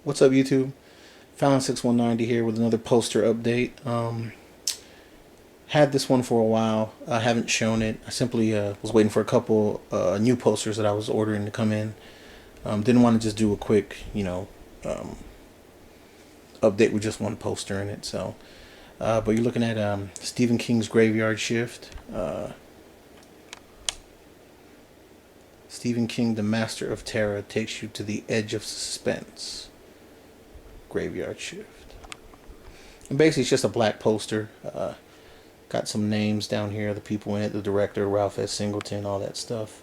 What's up, YouTube? Fallon6190 here with another poster update. Had this one for a while. I haven't shown it. I simply was waiting for a couple new posters that I was ordering to come in. Didn't want to just do a quick, update with just one poster in it. But you're looking at Stephen King's Graveyard Shift. Stephen King, the master of terror, takes you to the edge of suspense. Graveyard Shift. And basically, it's just a black poster. Got some names down here, the people in it, the director, Ralph S. Singleton, all that stuff.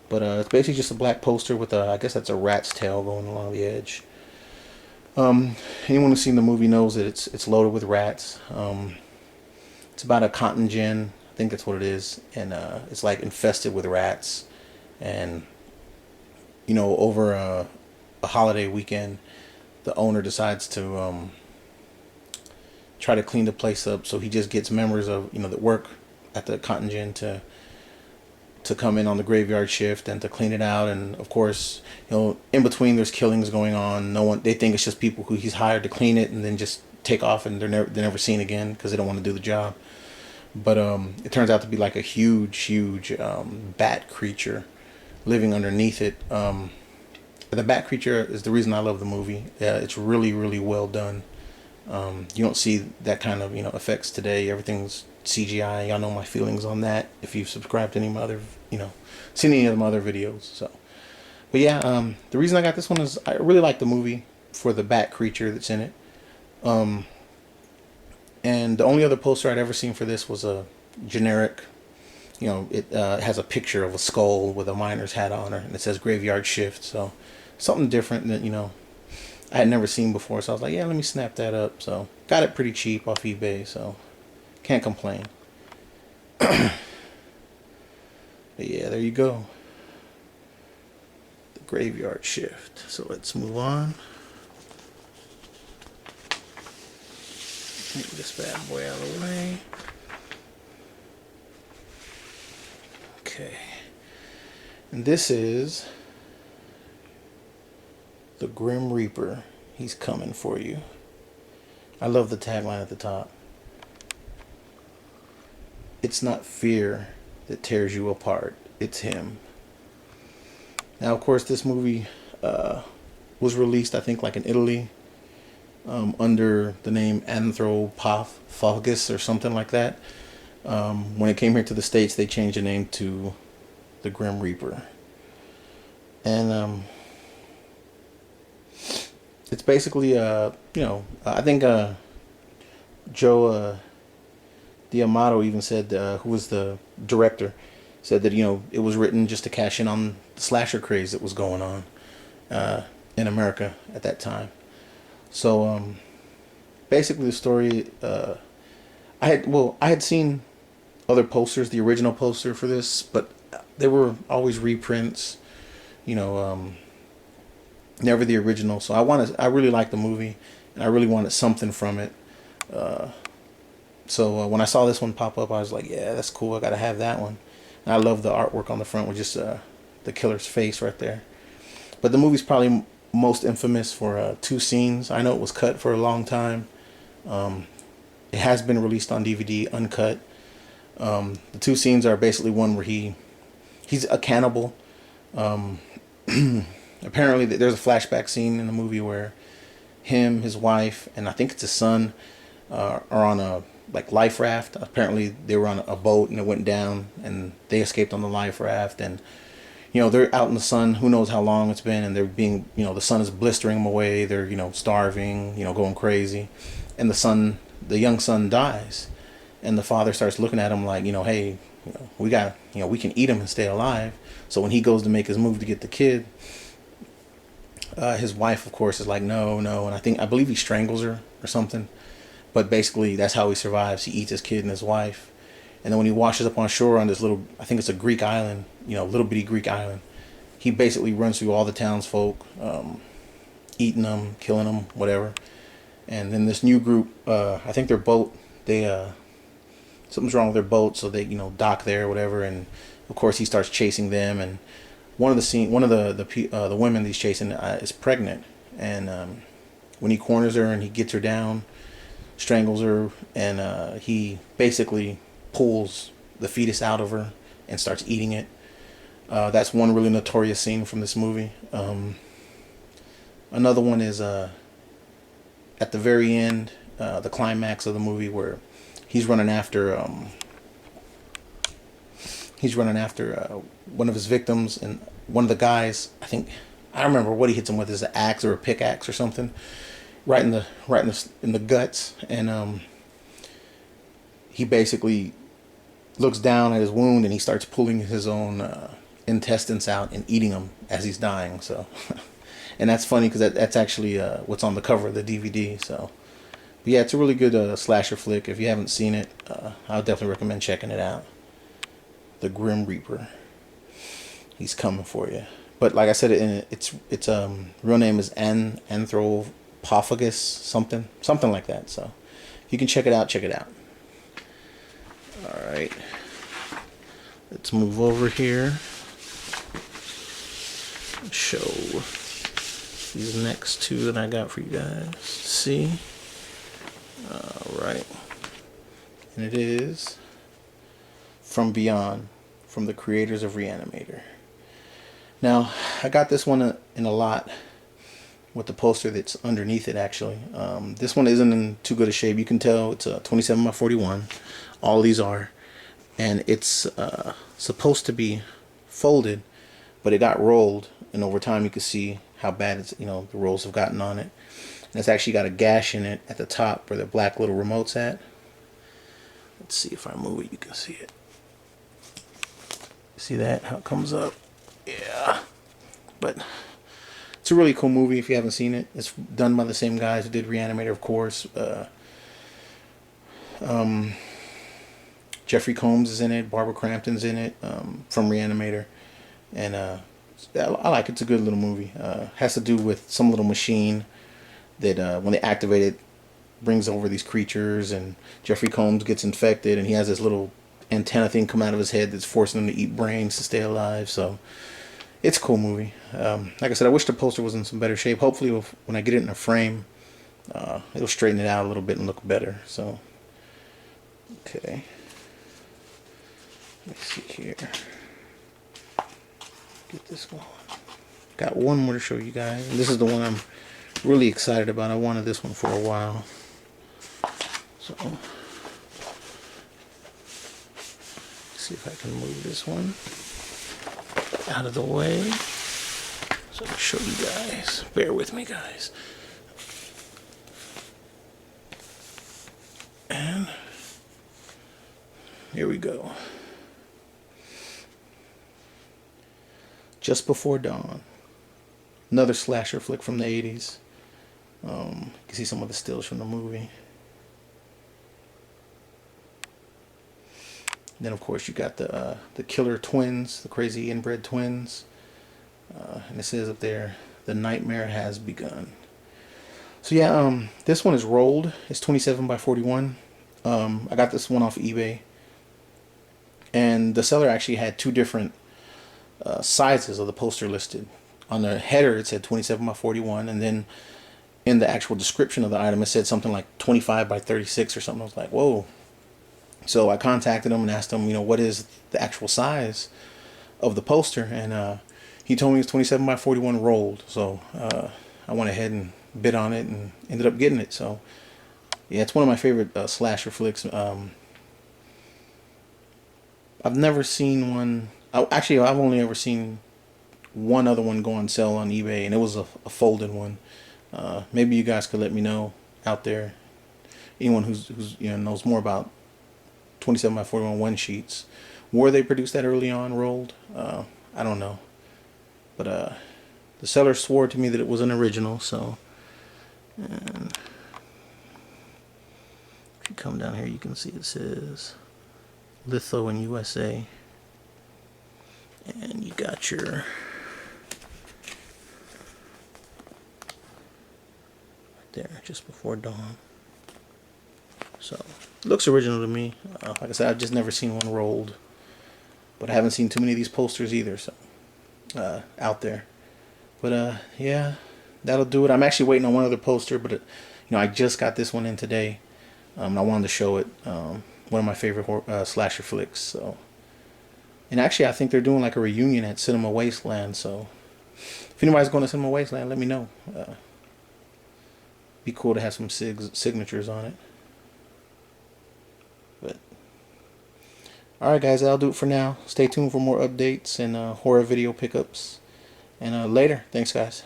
But it's basically just a black poster with I guess that's a rat's tail going along the edge. Anyone who's seen the movie knows that it's loaded with rats. It's about a cotton gin, I think that's what it is, and it's like infested with rats. And over a holiday weekend, the owner decides to try to clean the place up. So he just gets members of that work at the cotton gin to come in on the graveyard shift and to clean it out. And of course, in between there's killings going on. They think it's just people who he's hired to clean it and then just take off, and they're never seen again because they don't want to do the job. But it turns out to be like a huge bat creature living underneath it. The bat creature is the reason I love the movie. Yeah, it's really well done. You don't see that kind of effects today. Everything's CGI. Y'all know my feelings on that if you've subscribed to any of my other seen any of my other videos. But yeah, the reason I got this one is I really like the movie for the bat creature that's in it. And the only other poster I'd ever seen for this was a generic. It has a picture of a skull with a miner's hat on her, and it says Graveyard Shift. So something different that I had never seen before. So I was like, yeah, let me snap that up. So got it pretty cheap off eBay, so can't complain. But yeah, there you go. The Graveyard Shift. So let's move on. Get this bad boy out of the way. Okay. And this is the Grim Reaper. He's coming for you. I love the tagline at the top. It's not fear that tears you apart. It's him. Now, of course, this movie was released, I think, like in Italy, under the name Anthropophagus or something like that. When it came here to the States, they changed the name to the Grim Reaper. And it's basically I think Joe D'Amato even said, who was the director, said that it was written just to cash in on the slasher craze that was going on in America at that time. So basically the story, I had seen other posters, the original poster for this, but they were always reprints, never the original. So I really liked the movie, and I really wanted something from it. So when I saw this one pop up, I was like, yeah, that's cool. I gotta have that one. And I love the artwork on the front with just the killer's face right there. But the movie's probably most infamous for two scenes. I know it was cut for a long time. It has been released on DVD uncut. The two scenes are basically one where he's a cannibal. Apparently there's a flashback scene in the movie where him, his wife, and I think it's his son are on a life raft. Apparently they were on a boat and it went down, and they escaped on the life raft. And they're out in the sun, who knows how long it's been, and they're being the sun is blistering them away. They're starving, going crazy, and the young son dies. And the father starts looking at him like, hey, we got, we can eat him and stay alive. So when he goes to make his move to get the kid, his wife, of course, is like, no. And I believe he strangles her or something. But basically, that's how he survives. He eats his kid and his wife. And then when he washes up on shore on this little, I think it's a Greek island, little bitty Greek island, he basically runs through all the townsfolk, eating them, killing them, whatever. And then this new group, I think their boat, something's wrong with their boat, so they dock there or whatever. And of course he starts chasing them, and one of the women that he's chasing is pregnant, and when he corners her and he gets her down, strangles her, and he basically pulls the fetus out of her and starts eating it. That's one really notorious scene from this movie. Another one is at the very end, the climax of the movie, where he's running after one of his victims, and one of the guys, I don't remember what he hits him with, is an axe or a pickaxe or something, right in the guts, and he basically looks down at his wound and he starts pulling his own intestines out and eating them as he's dying. So, and that's funny because that's actually what's on the cover of the DVD. So, but yeah, it's a really good slasher flick. If you haven't seen it, I would definitely recommend checking it out. The Grim Reaper, he's coming for you. But like I said, its real name is Anthropophagus something like that. So, if you can check it out, check it out. All right, let's move over here. Show these next two that I got for you guys to see. All right, and it is From Beyond, from the creators of Reanimator. Now, I got this one in a lot with the poster that's underneath it, actually. This one isn't in too good a shape. You can tell it's a 27 by 41. All these are. And it's supposed to be folded, but it got rolled. And over time, you can see how bad the rolls have gotten on it. And it's actually got a gash in it at the top where the black little remote's at. Let's see if I move it, you can see it. See that? How it comes up? Yeah. But it's a really cool movie if you haven't seen it. It's done by the same guys who did Reanimator, of course. Jeffrey Combs is in it. Barbara Crampton's in it, from Reanimator. And I like it. It's a good little movie. Has to do with some little machine that when they activate it, brings over these creatures, and Jeffrey Combs gets infected, and he has this little antenna thing come out of his head that's forcing him to eat brains to stay alive. So it's a cool movie. Like I said, I wish the poster was in some better shape. Hopefully when I get it in a frame, it'll straighten it out a little bit and look better. So okay, let me see here, get this going. Got one more to show you guys, and this is the one I'm really excited about. I wanted this one for a while. So see if I can move this one out of the way so I can show you guys. Bear with me, guys. And here we go. Just Before Dawn. Another slasher flick from the 80s. You can see some of the stills from the movie. Then of course you got the killer twins, the crazy inbred twins, and it says up there, "The nightmare has begun." So yeah, this one is rolled. It's 27 by 41. I got this one off eBay, and the seller actually had two different sizes of the poster listed. On the header it said 27 by 41, and then in the actual description of the item it said something like 25 by 36 or something. I was like, whoa. So I contacted him and asked him, what is the actual size of the poster, and he told me it's 27 by 41 rolled. So I went ahead and bid on it and ended up getting it. So yeah, it's one of my favorite slasher flicks. I've never seen one. Actually, I've only ever seen one other one go on sale on eBay, and it was a folded one. Maybe you guys could let me know out there, anyone who's knows more about 27 by 41 one sheets. Were they produced that early on, rolled? I don't know, but the seller swore to me that it was an original. So, and if you come down here, you can see it says Litho in USA, and you got your right there, Just Before Dawn. So looks original to me. Like I said, I've just never seen one rolled, but I haven't seen too many of these posters either. So out there, but yeah, that'll do it. I'm actually waiting on one other poster, but I just got this one in today. I wanted to show it. One of my favorite slasher flicks. So, and actually, I think they're doing like a reunion at Cinema Wasteland. So, if anybody's going to Cinema Wasteland, let me know. Be cool to have some signatures on it. But all right, guys, that'll do it for now. Stay tuned for more updates and horror video pickups. And later, thanks, guys.